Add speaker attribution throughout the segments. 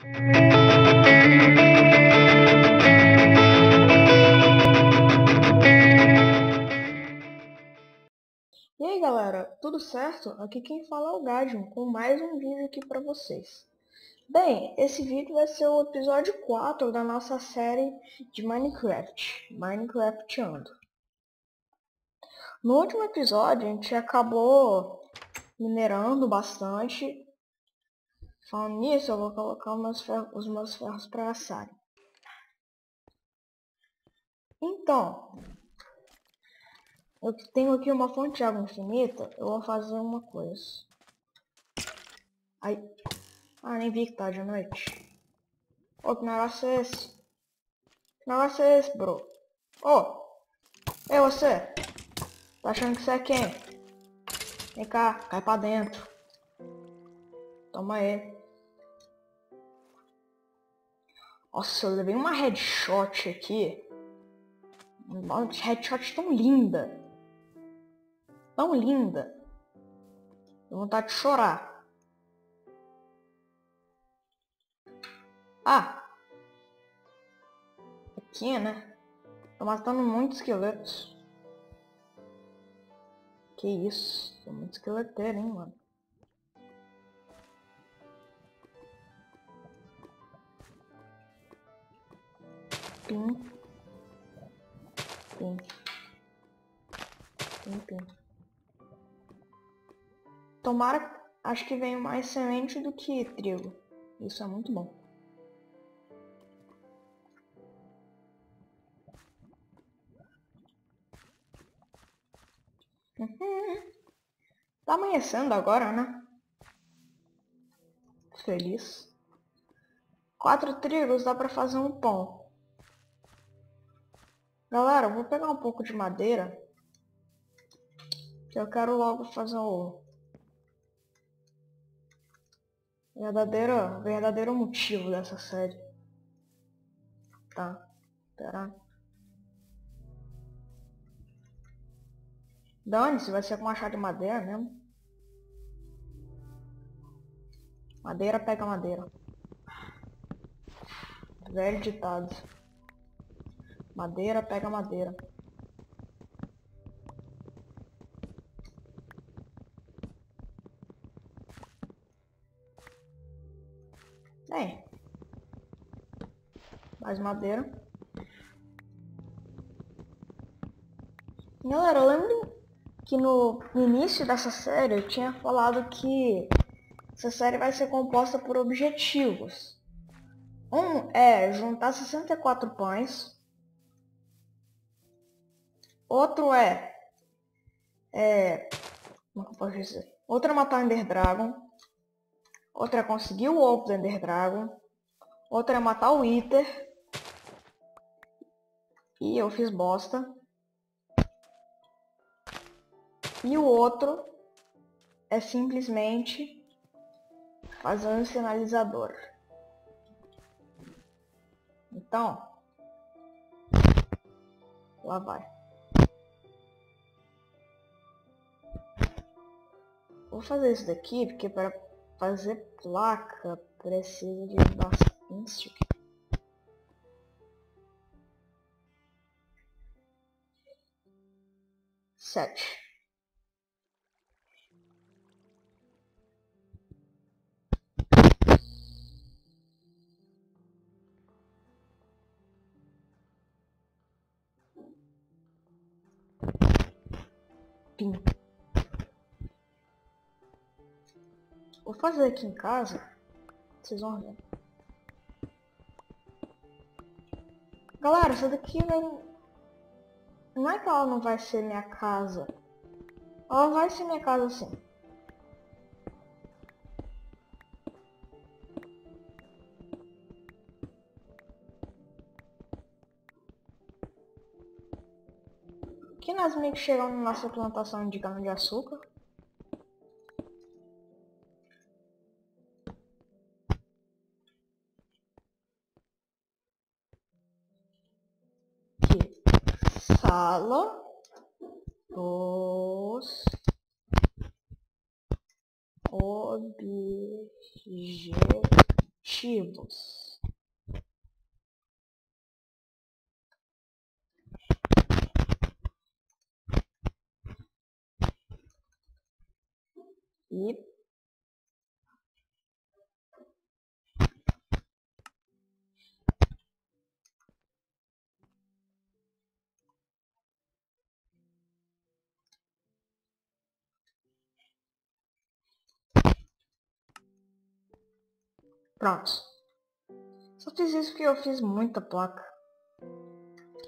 Speaker 1: E aí galera, tudo certo? Aqui quem fala é o Gadion, com mais um vídeo aqui para vocês. Bem, esse vídeo vai ser o episódio 4 da nossa série de Minecraftando. No último episódio a gente acabou minerando bastante. Falando nisso, eu vou colocar os meus ferros para assarem. Então, eu tenho aqui uma fonte de água infinita, eu vou fazer uma coisa. Ai, nem vi que tá de noite. Ô, que negócio é esse? Que negócio é esse, bro? Ô, ei você, tá achando que você é quem? Vem cá, cai pra dentro. Toma aí. Nossa, eu levei uma headshot aqui. Uma headshot tão linda. Tão linda. Deu vontade de chorar. Aqui, né? Tô matando muitos esqueletos. Que isso? Tô muito esqueleteiro, hein, mano. Pim. Pim. Pim, pim. Tomara, acho que veio mais semente do que trigo. Isso é muito bom. Tá amanhecendo agora, né? Feliz. 4 trigos dá pra fazer um pão. Galera, eu vou pegar um pouco de madeira. Que eu quero logo fazer o verdadeiro motivo dessa série. Tá, pera. Dane-se, vai ser com machado de madeira mesmo. Madeira pega madeira. Velho ditado. Madeira pega madeira. Bem, mais madeira. Galera, eu lembro que no início dessa série eu tinha falado que essa série vai ser composta por objetivos. Um é juntar 64 pães. Outro como eu posso dizer? Outro é matar o Ender Dragon. Outro é conseguir o ovo do Ender Dragon. Outro é matar o Wither. E eu fiz bosta. E o outro é simplesmente fazer um sinalizador. Então, lá vai. Vou fazer isso daqui porque para fazer placa precisa de bastante. 7. Pim. Vou fazer aqui em casa. Vocês vão ver. Galera, essa daqui não é que ela não vai ser minha casa. Ela vai ser minha casa sim. Que nós meio que chegamos na nossa plantação de cana de açúcar. Aqui. Sala dos objetivos. objetivos. E pronto. Só fiz isso porque eu fiz muita placa.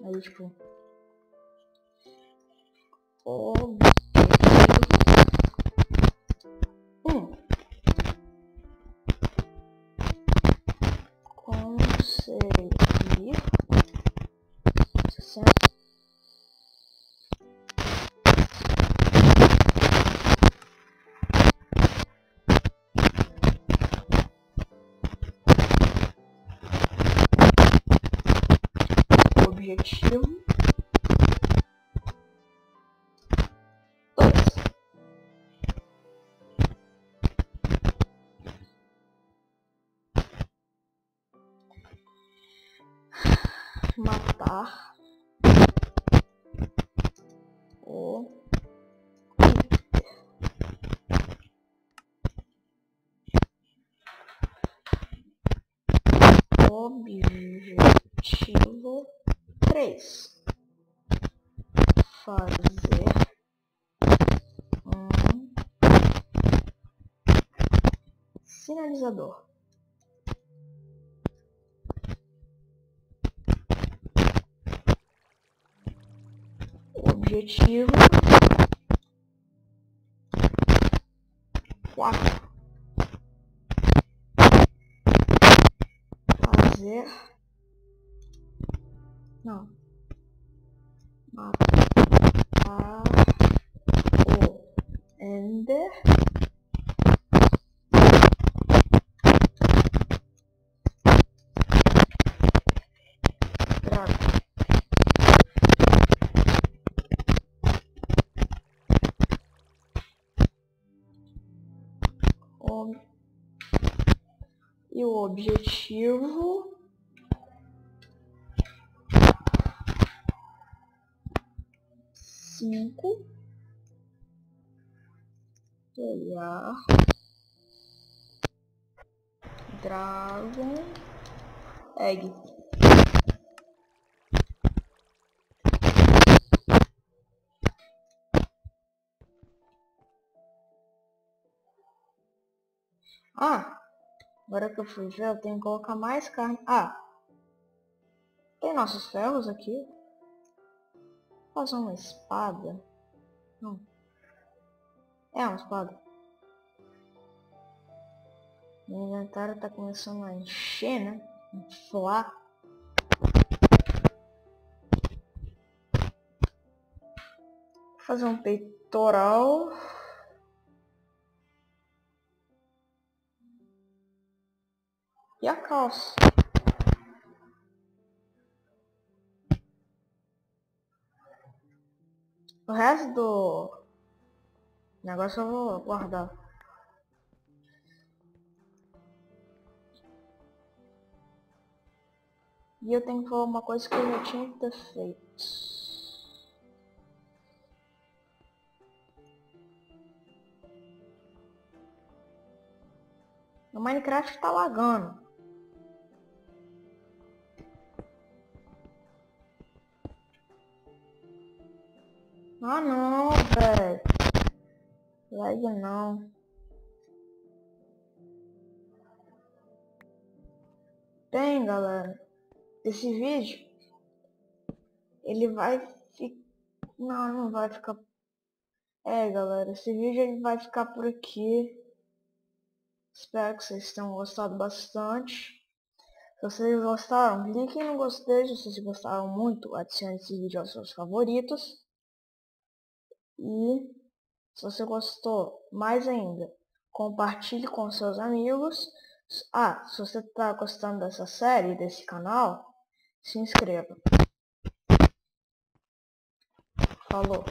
Speaker 1: Aí, tipo... Objetivo 1. Conseguir 60. Objetivo 2. Matar o objetivo 3. Fazer um sinalizador. Objetivo 4. Fazer... Não. Matar o Ender. Dragon. E o objetivo 5. Pegar Dragon Egg. Ah, agora que eu fui ver, eu tenho que colocar mais carne. Ah, tem nossos ferros aqui. Vou fazer uma espada. Não. É uma espada. Meu inventário tá começando a encher, né? Inflar. Vou fazer um peitoral. E a calça. O resto do negócio eu vou guardar. E eu tenho que falar uma coisa que eu já tinha que ter feito. O Minecraft tá lagando. Ah não, velho. Lag não. Bem, galera. Esse vídeo ele vai ficar... Não vai ficar... É, galera, esse vídeo ele vai ficar por aqui. Espero que vocês tenham gostado bastante. Se vocês gostaram, cliquem no gostei. Se vocês gostaram muito, adicione esse vídeo aos seus favoritos. E se você gostou, mais ainda, compartilhe com seus amigos. Ah, se você está gostando dessa série, desse canal, se inscreva. Falou!